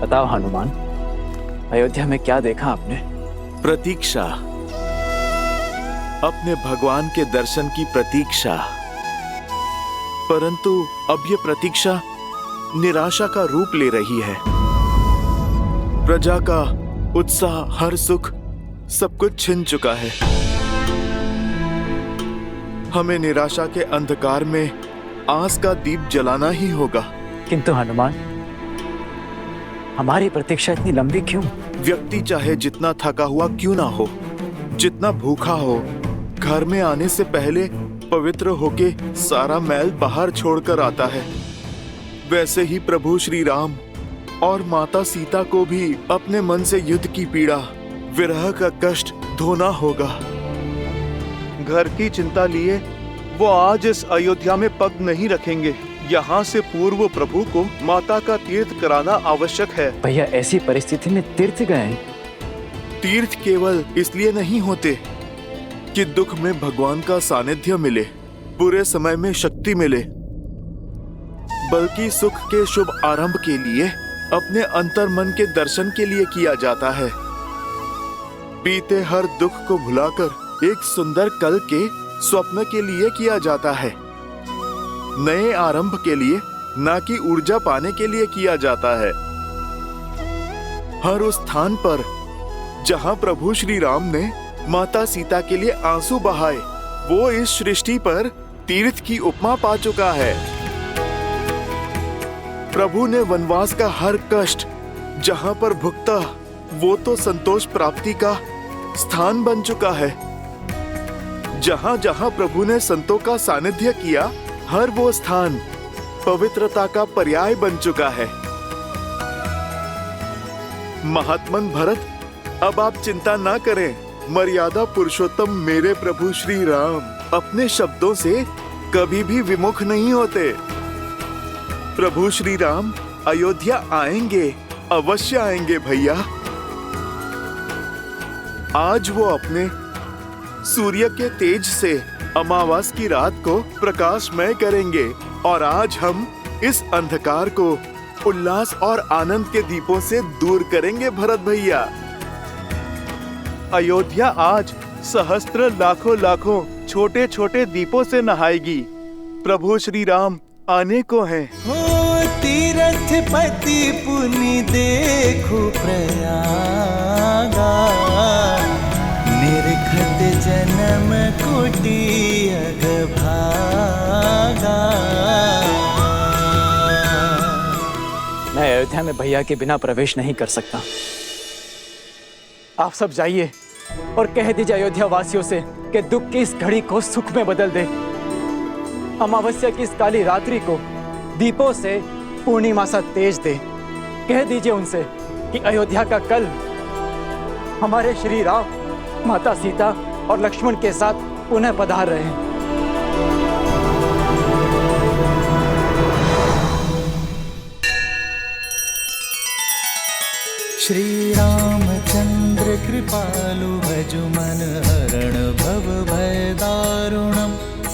बताओ हनुमान, अयोध्या में क्या देखा आपने? प्रतीक्षा, अपने भगवान के दर्शन की प्रतीक्षा। परंतु अब ये प्रतीक्षा निराशा का रूप ले रही है। प्रजा का उत्साह, हर सुख, सब कुछ छिन चुका है। हमें निराशा के अंधकार में आस का दीप जलाना ही होगा। किंतु हनुमान, हमारी प्रतीक्षा इतनी लंबी क्यों? व्यक्ति चाहे जितना थका हुआ क्यों ना हो, जितना भूखा हो, घर में आने से पहले पवित्र होके सारा मैल बाहर छोड़कर आता है। वैसे ही प्रभु श्री राम और माता सीता को भी अपने मन से युद्ध की पीड़ा, विरह का कष्ट धोना होगा। घर की चिंता लिए वो आज इस अयोध्या में पग नहीं रखेंगे। यहाँ से पूर्व प्रभु को माता का तीर्थ कराना आवश्यक है। भैया, ऐसी परिस्थिति में तीर्थ गए? तीर्थ केवल इसलिए नहीं होते कि दुख में भगवान का सानिध्य मिले, बुरे समय में शक्ति मिले, बल्कि सुख के शुभ आरंभ के लिए, अपने अंतर मन के दर्शन के लिए किया जाता है। बीते हर दुख को भुलाकर एक सुंदर कल के स्वप्न के लिए किया जाता है। नए आरंभ के लिए, ना कि ऊर्जा पाने के लिए किया जाता है। हर उस स्थान पर जहां प्रभु श्री राम ने माता सीता के लिए आंसू बहाए, वो इस सृष्टि पर तीर्थ की उपमा पा चुका है। प्रभु ने वनवास का हर कष्ट जहां पर भुगता, वो तो संतोष प्राप्ति का स्थान बन चुका है। जहां जहां प्रभु ने संतों का सानिध्य किया, हर वो स्थान पवित्रता का पर्याय बन चुका है। महात्मन भरत, अब आप चिंता ना करें। मर्यादा पुरुषोत्तम मेरे प्रभु श्री राम अपने शब्दों से कभी भी विमुख नहीं होते। प्रभु श्री राम अयोध्या आएंगे, अवश्य आएंगे भैया। आज वो अपने सूर्य के तेज से अमावस की रात को प्रकाशमय करेंगे, और आज हम इस अंधकार को उल्लास और आनंद के दीपों से दूर करेंगे भरत भैया। अयोध्या आज सहस्त्र लाखों लाखों छोटे छोटे दीपों से नहाएगी। प्रभु श्री राम आने को हैं। हो तीरथ पति पुनि देखो प्रयागा, निरखत जन्म कोटि अगभागा। मैं अयोध्या में भैया के बिना प्रवेश नहीं कर सकता। आप सब जाइए और कह दीजिए अयोध्या वासियों से कि दुख की इस घड़ी को सुख में बदल दे। अमावस्या की इस काली रात्रि को दीपों से पूर्णिमा सा तेज दे। कह दीजिए उनसे कि अयोध्या का कल हमारे श्री राम, माता सीता और लक्ष्मण के साथ पुनः पधार रहे हैं। श्री रामचंद्र कृपालु भजु मन हरण भव भय दारुणम।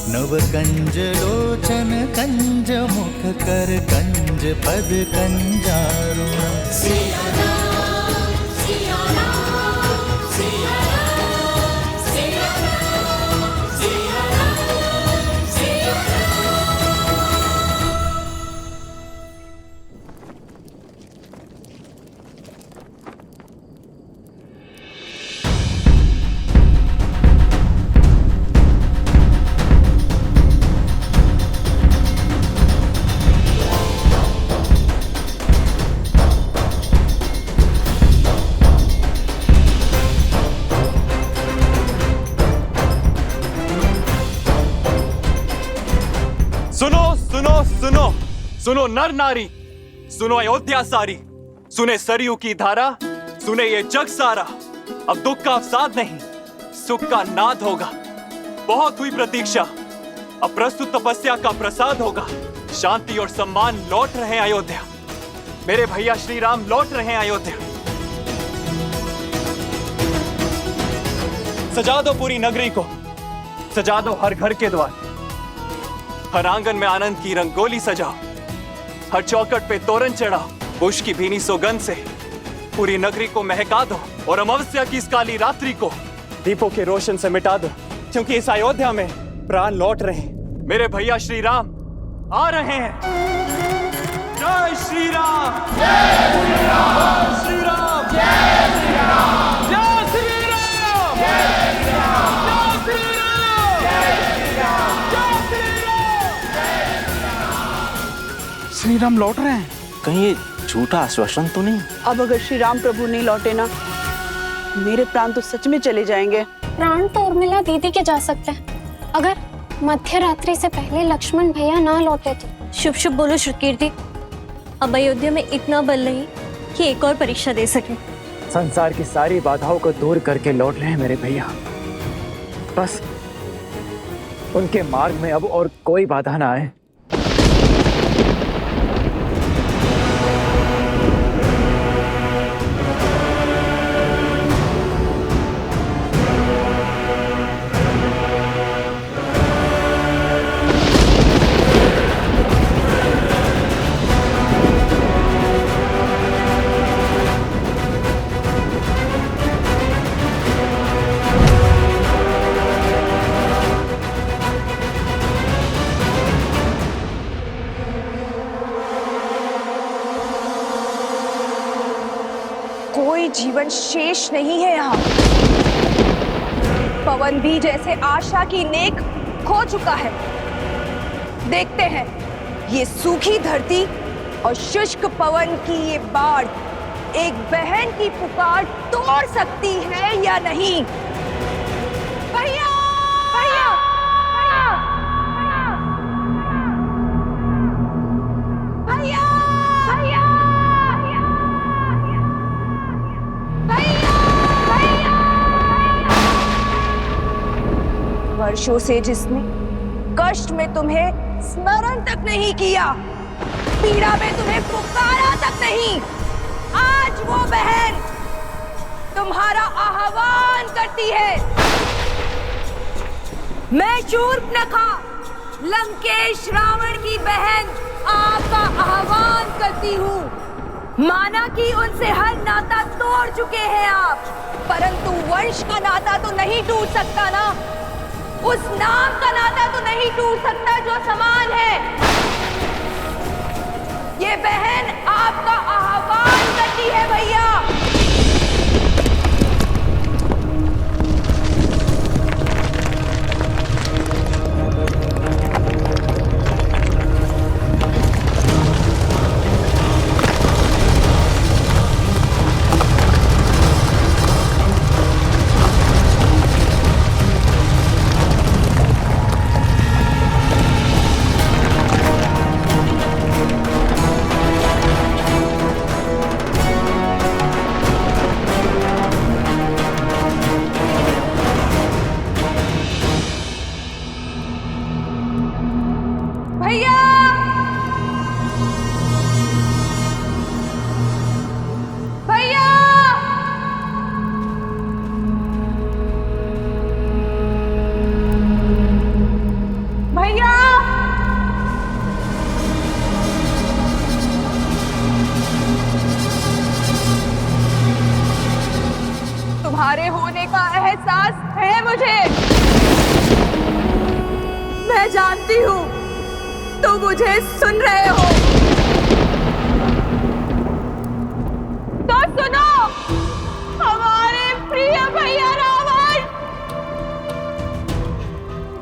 नव कंज लोचन कंज मुख कर कंज पद कंजारुणम। सुनो नर नारी, सुनो अयोध्या सारी, सुने सरयू की धारा, सुने ये जग सारा। अब दुख का अवसाद नहीं, सुख का नाद होगा। बहुत हुई प्रतीक्षा, अब प्रस्तुत तपस्या का प्रसाद होगा। शांति और सम्मान लौट रहे हैं अयोध्या। मेरे भैया श्री राम लौट रहे हैं अयोध्या। सजा दो पूरी नगरी को, सजा दो हर घर के द्वार, हर आंगन में आनंद की रंगोली सजाओ, हर चौखट पे तोरण चढ़ाओ, पुष्प की भीनी सुगंध से पूरी नगरी को महका दो और अमावस्या की इस काली रात्रि को दीपों के रोशन से मिटा दो, क्योंकि इस अयोध्या में प्राण लौट रहे हैं। मेरे भैया श्री राम आ रहे हैं। जय श्री राम, जय श्री राम, श्री राम, जय श्री राम, जय श्री राम, जय श्री राम, जय श्री राम, जय श्री राम, जय श्री राम। श्री राम लौट रहे हैं। कहीं ये झूठा आश्वासन तो नहीं? अब अगर श्री राम प्रभु नहीं लौटे ना, मेरे प्राण तो सच में चले जाएंगे। प्राण तो उर्मिला दीदी के जा सकते हैं, अगर मध्य रात्रि से पहले लक्ष्मण भैया ना लौटे तो। शुभ शुभ बोलो श्रुतकीर्ति। अब अयोध्या में इतना बल नहीं कि एक और परीक्षा दे सके। संसार की सारी बाधाओं को दूर करके लौट रहे हैं मेरे भैया। बस उनके मार्ग में अब और कोई बाधा ना आए। कोई जीवन शेष नहीं है यहाँ। पवन भी जैसे आशा की नेक खो चुका है। देखते हैं ये सूखी धरती और शुष्क पवन की ये बाढ़ एक बहन की पुकार तोड़ सकती है या नहीं। भैया, भैया, भैया, भैया, वर्षों से जिसने कष्ट में तुम्हें स्मरण तक नहीं किया, पीड़ा में तुम्हें पुकारा तक नहीं, आज वो बहन तुम्हारा आह्वान करती है। मैं शूर्पणखा, लंकेश रावण की बहन, आपका आह्वान करती हूँ। माना कि उनसे हर नाता तोड़ चुके हैं आप, परंतु वंश का नाता तो नहीं टूट सकता ना। उस नाम का नाता तो नहीं टूट सकता जो समान है। ये बहन आपका आह्वान करती है भैया। भैया, भैया, भैया, तुम्हारे होने का एहसास है मुझे। मैं जानती हूँ तो मुझे सुन रहे हो तो सुनो। हमारे प्रिय भैया रावण,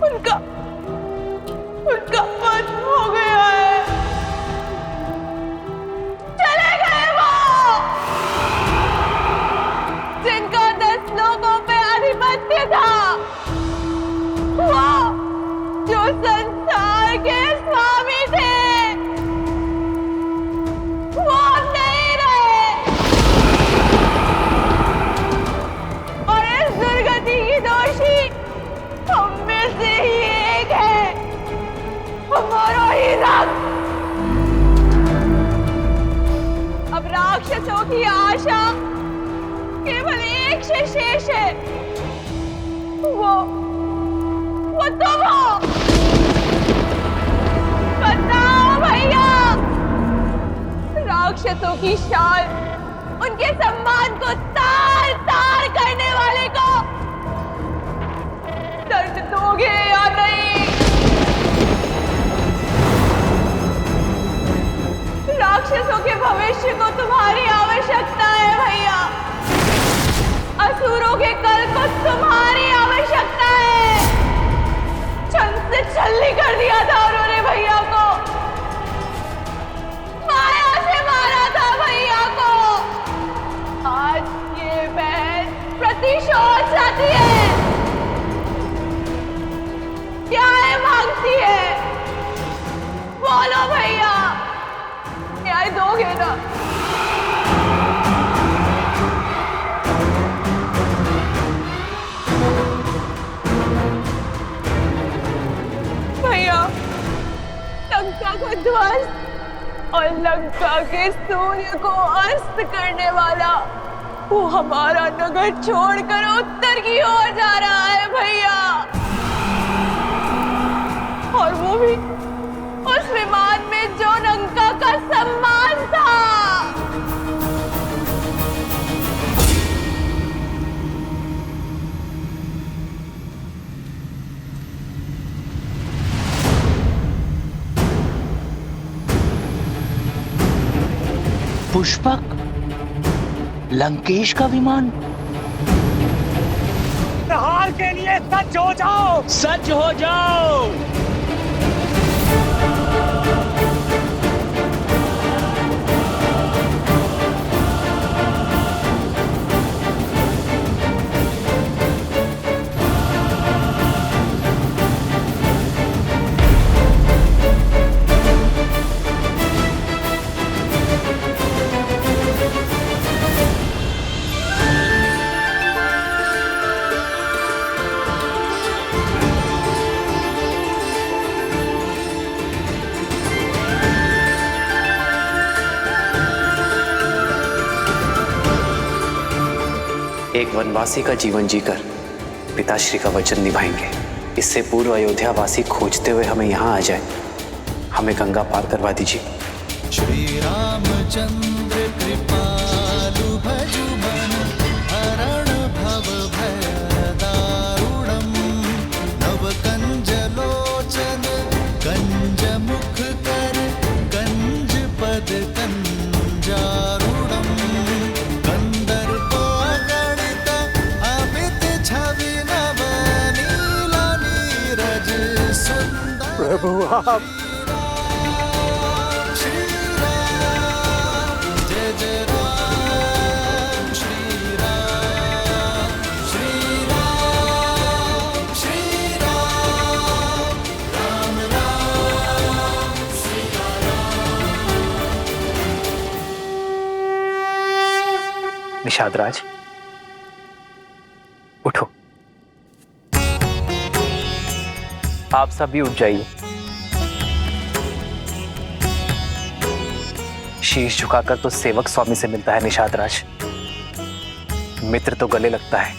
उनका वध हो गया है। चले गए वो जिनका 10 लोगों पे आधिपत्य था, वो जो संसार के स्वामी थे, वो अब नहीं रहे। और इस दुर्गति की दोषी हम में से ही एक है, हमारा ही रक्त। अब राक्षसों की आशा केवल एक से शेष है, वो तुम हो। बताओ भैया, राक्षस राक्षसों की शान, उनके सम्मान को तार तार करने वाले को दर्द दोगे या नहीं? राक्षसों के भविष्य को तुम्हारी आवश्यकता है भैया, असुरों के कल को तुम्हारी आवश्यकता है। छल से छल्ली कर दिया था उन्होंने भैया को, माया से मारा था भैया को। आज ये बहन प्रतिशोध चाहती है, न्याय मांगती है। बोलो भैया, न्याय दोगे ना? भैया, लंका को ध्वस्त और लंका के सूर्य को अस्त करने वाला वो हमारा नगर छोड़कर उत्तर की ओर जा रहा है भैया, और वो भी उस विमान में जो लंका का सम्मान था। पुष्पक, लंकेश का विमान। प्रहार के लिए सज्ज हो जाओ, सज्ज हो जाओ। एक वनवासी का जीवन जीकर पिताश्री का वचन निभाएंगे। इससे पूर्व अयोध्या वासी खोजते हुए हमें यहाँ आ जाए। हमें गंगा पार करवा दीजिए। श्री रामचंद्र कृपालु भजु मन हरण भव भय दारुणम नव कंज लोचन कंज मुख कर कंज पद कंजारुणम कंदर्प गणित अमित छवि नव नीला नीरज सुंदर। प्रभु आप निषाद राज, उठो। आप सभी उठ जाइए। शीश झुकाकर तो सेवक स्वामी से मिलता है निषाद राज, मित्र तो गले लगता है।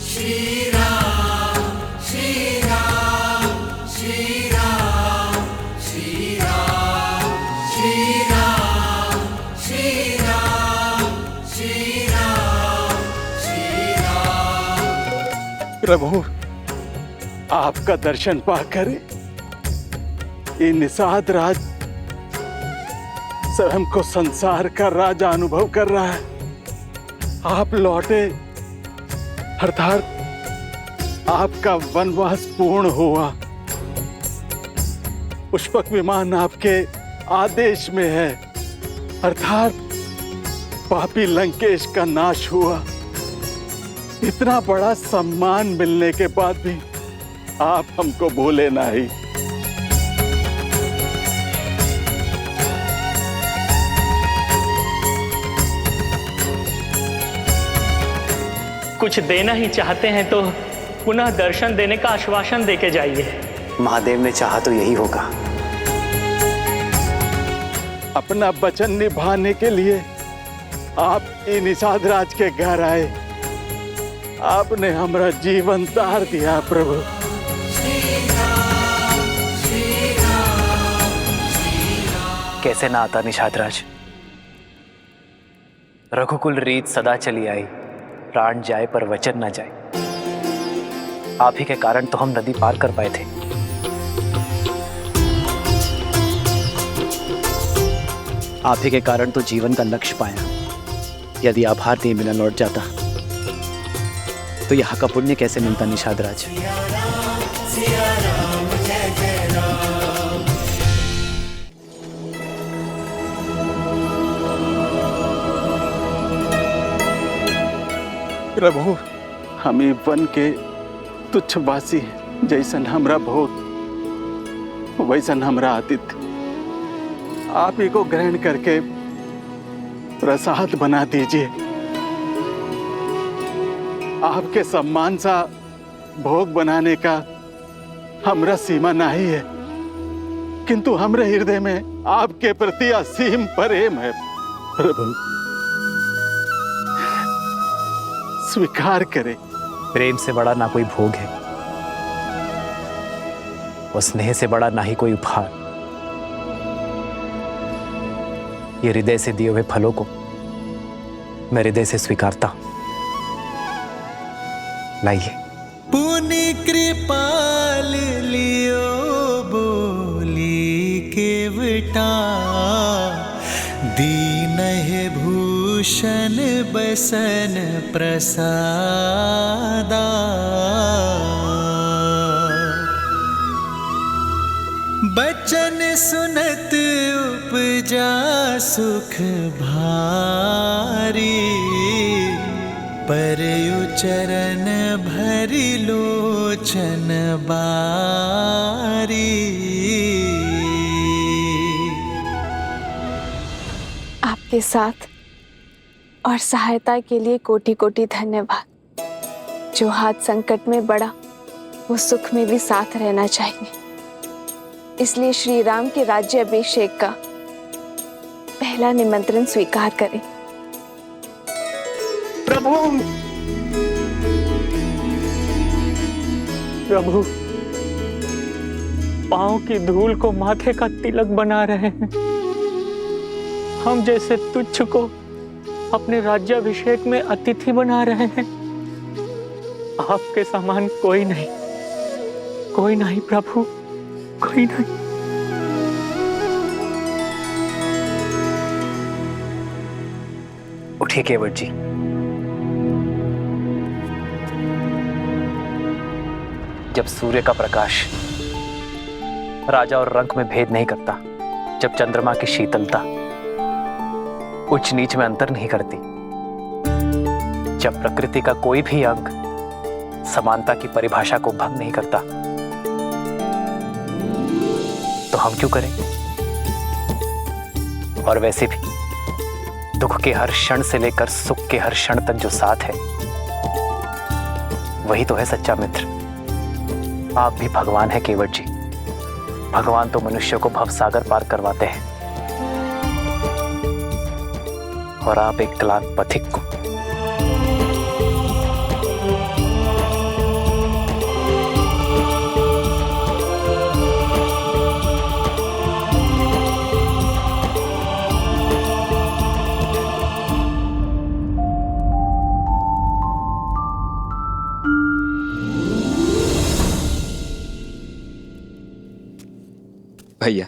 श्री राम श्री राम श्री राम श्री राम श्री राम श्री राम श्री राम श्री राम। प्रभु, आपका दर्शन पाकर ये निषाद राज स्वयं को संसार का राजा अनुभव कर रहा है। आप लौटे अर्थात आपका वनवास पूर्ण हुआ। पुष्पक विमान आपके आदेश में है, अर्थात पापी लंकेश का नाश हुआ। इतना बड़ा सम्मान मिलने के बाद भी आप हमको भूले नहीं। कुछ देना ही चाहते हैं तो पुनः दर्शन देने का आश्वासन देके जाइए। महादेव ने चाहा तो यही होगा। अपना वचन निभाने के लिए आप निषाद राज के घर आए। आपने हमारा जीवन तार दिया प्रभु। कैसे ना आता निषादराज। रघुकुल रीत सदा चली आई, प्राण जाए पर वचन न जाए। आप ही के कारण तो हम नदी पार कर पाए थे। आप ही के कारण तो जीवन का लक्ष्य पाया। यदि आभार दिए बिना लौट जाता तो यहाँ का पुण्य कैसे मिलता निषादराज। प्रभु, हमें वन के तुच्छवासी जैसन हमरा भोग वैसन हमरा आतिथ्य आप ही को ग्रहण करके प्रसाद बना दीजिए। आपके सम्मान सा भोग बनाने का हमरा सीमा नहीं है, किंतु हमरे हृदय में आपके प्रति असीम प्रेम है। प्रभु स्वीकार करें। प्रेम से बड़ा ना कोई भोग है और स्नेह से बड़ा ना ही कोई उपहार। ये हृदय से दिए हुए फलों को मैं हृदय से स्वीकारता हूं। लाइए। पुनि कृपाल लियो बोली केवटा, दीन है भूषण बसन प्रसादा। बचन सुनत उपजा सुख भारी, परयु चरण भरि लोचन बारी। आपके साथ और सहायता के लिए कोटि कोटि धन्यवाद। जो हाथ संकट में बढ़ा वो सुख में भी साथ रहना चाहिए। इसलिए श्री राम के राज्य अभिषेक का पहला निमंत्रण स्वीकार करें। प्रभु, प्रभु, पांव की धूल को माथे का तिलक बना रहे हैं। हम जैसे तुच्छ को अपने राज्याभिषेक में अतिथि बना रहे हैं। आपके समान कोई नहीं, कोई नहीं प्रभु, कोई नहीं। उठिए केवट जी। जब सूर्य का प्रकाश राजा और रंक में भेद नहीं करता, जब चंद्रमा की शीतलता उच्च नीच में अंतर नहीं करती, जब प्रकृति का कोई भी अंग समानता की परिभाषा को भंग नहीं करता, तो हम क्यों करें? और वैसे भी दुख के हर क्षण से लेकर सुख के हर क्षण तक जो साथ है वही तो है सच्चा मित्र। आप भी भगवान है केवट जी। भगवान तो मनुष्य को भवसागर पार करवाते हैं और आप एक क्लांत पथिक को। भैया,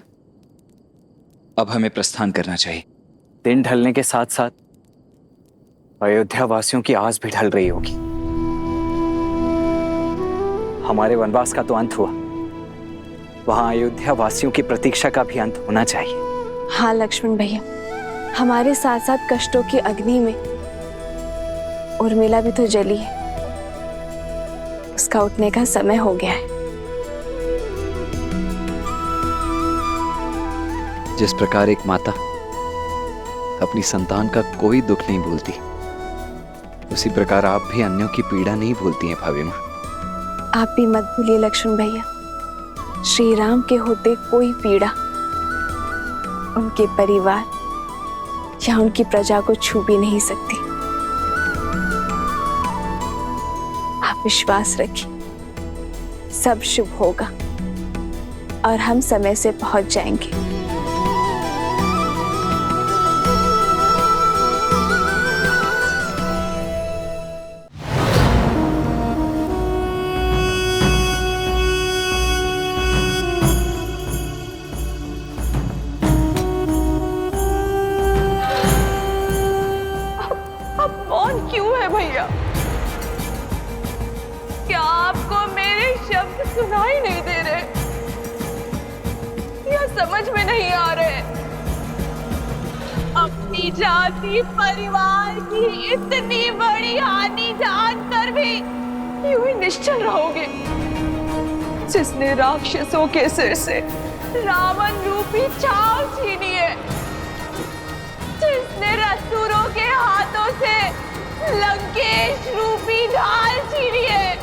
अब हमें प्रस्थान करना चाहिए। दिन ढलने के साथ साथ अयोध्या वासियों की आस भी ढल रही होगी। हमारे वनवास का तो अंत हुआ, वहां अयोध्या वासियों की प्रतीक्षा का भी अंत होना चाहिए। हाँ लक्ष्मण भैया, हमारे साथ साथ कष्टों की अग्नि में उर्मिला भी तो जली है। उसका उठने का समय हो गया है। जिस प्रकार एक माता अपनी संतान का कोई दुख नहीं भूलती, उसी प्रकार आप भी अन्यों की पीड़ा नहीं भूलती हैं भाभी माँ। आप भी मत भूलिए लक्ष्मण भैया, श्री राम के होते कोई पीड़ा उनके परिवार या उनकी प्रजा को छू भी नहीं सकती। आप विश्वास रखिए, सब शुभ होगा और हम समय से पहुंच जाएंगे। समझ में नहीं आ रहे। अपनी जाति परिवार की इतनी बड़ी हानि जानकर भी यूं ही निश्चल रहोगे? जिसने राक्षसों के सिर से रावण रूपी छाव छीनी है, जिसने असुरों के हाथों से लंकेश रूपी ढाल छीनी है,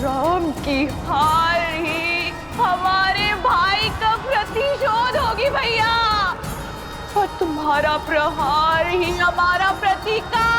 राम की हार ही हमारे भाई का प्रतिशोध होगी भैया, और तुम्हारा प्रहार ही हमारा प्रतीकार